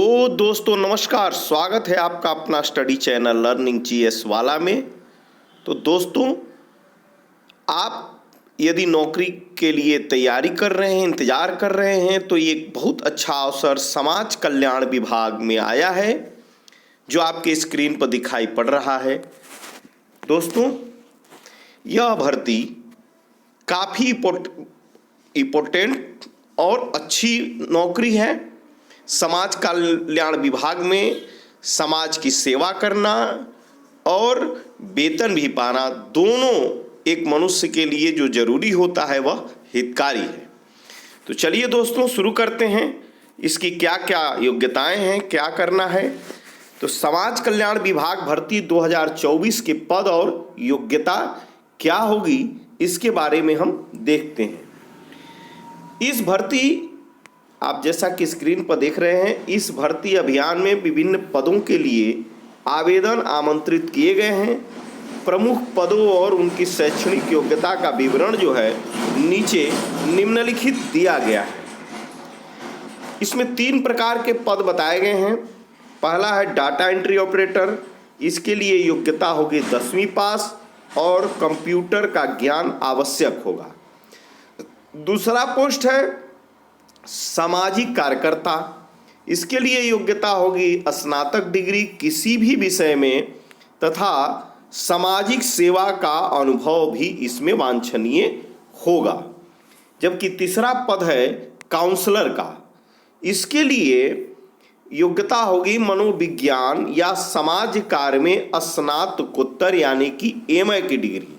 तो दोस्तों नमस्कार, स्वागत है आपका अपना स्टडी चैनल लर्निंग जीएस वाला में। तो दोस्तों, आप यदि नौकरी के लिए तैयारी कर रहे हैं, इंतज़ार कर रहे हैं, तो ये एक बहुत अच्छा अवसर समाज कल्याण विभाग में आया है जो आपके स्क्रीन पर दिखाई पड़ रहा है। दोस्तों, यह भर्ती काफ़ी इम्पोर्टेंट और अच्छी नौकरी है। समाज कल्याण विभाग में समाज की सेवा करना और वेतन भी पाना, दोनों एक मनुष्य के लिए जो जरूरी होता है वह हितकारी है। तो चलिए दोस्तों शुरू करते हैं। इसकी क्या क्या योग्यताएं हैं, क्या करना है। तो समाज कल्याण विभाग भर्ती 2024 के पद और योग्यता क्या होगी, इसके बारे में हम देखते हैं। इस भर्ती, आप जैसा कि स्क्रीन पर देख रहे हैं, इस भर्ती अभियान में विभिन्न पदों के लिए आवेदन आमंत्रित किए गए हैं। प्रमुख पदों और उनकी शैक्षणिक योग्यता का विवरण जो है नीचे निम्नलिखित दिया गया है। इसमें 3 प्रकार के पद बताए गए हैं। पहला है डाटा एंट्री ऑपरेटर। इसके लिए योग्यता होगी 10वीं पास और कंप्यूटर का ज्ञान आवश्यक होगा। दूसरा पोस्ट है सामाजिक कार्यकर्ता। इसके लिए योग्यता होगी स्नातक डिग्री किसी भी विषय में तथा सामाजिक सेवा का अनुभव भी इसमें वांछनीय होगा। जबकि तीसरा पद है काउंसलर का। इसके लिए योग्यता होगी मनोविज्ञान या समाज कार्य में स्नातकोत्तर यानी कि एमए की डिग्री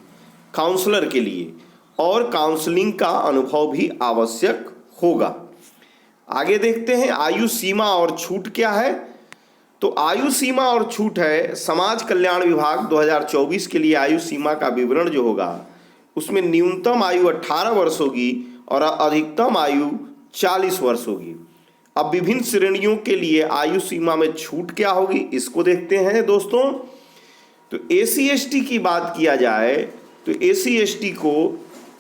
काउंसलर के लिए, और काउंसलिंग का अनुभव भी आवश्यक होगा। आगे देखते हैं आयु सीमा और छूट क्या है। तो आयु सीमा और छूट है, समाज कल्याण विभाग 2024 के लिए आयु सीमा का विवरण जो होगा उसमें न्यूनतम आयु 18 वर्ष होगी और अधिकतम आयु 40 वर्ष होगी। अब विभिन्न श्रेणियों के लिए आयु सीमा में छूट क्या होगी, इसको देखते हैं दोस्तों। तो एसी एसटी की बात किया जाए तो एसी एसटी को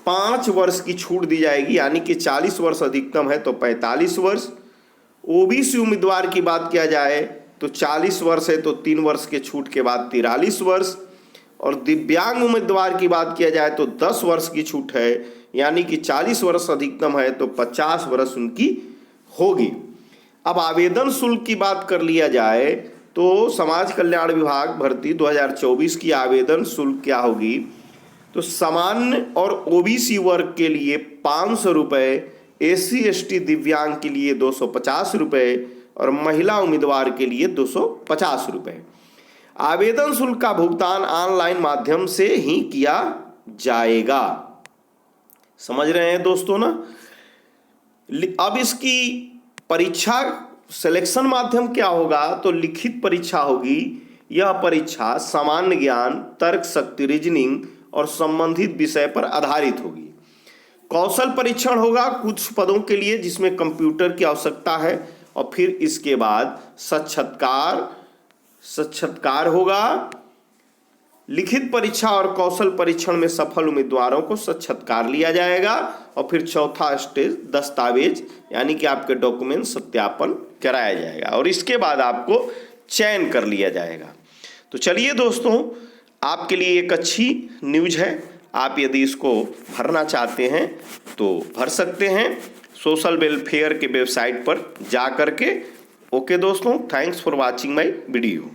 5 वर्ष की छूट दी जाएगी, यानी कि 40 वर्ष अधिकतम है तो 45 वर्ष। ओबीसी उम्मीदवार की बात किया जाए तो 40 वर्ष है तो 3 वर्ष के छूट के बाद 43 वर्ष। और दिव्यांग उम्मीदवार की बात किया जाए तो 10 वर्ष की छूट है, यानी कि 40 वर्ष अधिकतम है तो 50 वर्ष उनकी होगी। अब आवेदन शुल्क की बात कर लिया जाए तो समाज कल्याण विभाग भर्ती 2024 की आवेदन शुल्क क्या होगी। तो सामान्य और ओबीसी वर्ग के लिए 500 रुपये, एससी एसटी दिव्यांग के लिए 250 रुपये और महिला उम्मीदवार के लिए 250 रुपये। आवेदन शुल्क का भुगतान ऑनलाइन माध्यम से ही किया जाएगा। समझ रहे हैं दोस्तों ना। अब इसकी परीक्षा सिलेक्शन माध्यम क्या होगा, तो लिखित परीक्षा होगी। यह परीक्षा सामान्य ज्ञान, तर्क शक्ति, रीजनिंग और संबंधित विषय पर आधारित होगी। कौशल परीक्षण होगा कुछ पदों के लिए जिसमें कंप्यूटर की आवश्यकता है, और फिर इसके बाद साक्षात्कार होगा। लिखित परीक्षा और कौशल परीक्षण में सफल उम्मीदवारों को साक्षात्कार लिया जाएगा, और फिर चौथा स्टेज दस्तावेज यानी कि आपके डॉक्यूमेंट सत्यापन कराया जाएगा, और इसके बाद आपको चयन कर लिया जाएगा। तो चलिए दोस्तों, आपके लिए एक अच्छी न्यूज़ है। आप यदि इसको भरना चाहते हैं तो भर सकते हैं सोशल वेलफेयर के वेबसाइट पर जा करके। ओके दोस्तों, thanks for watching my video.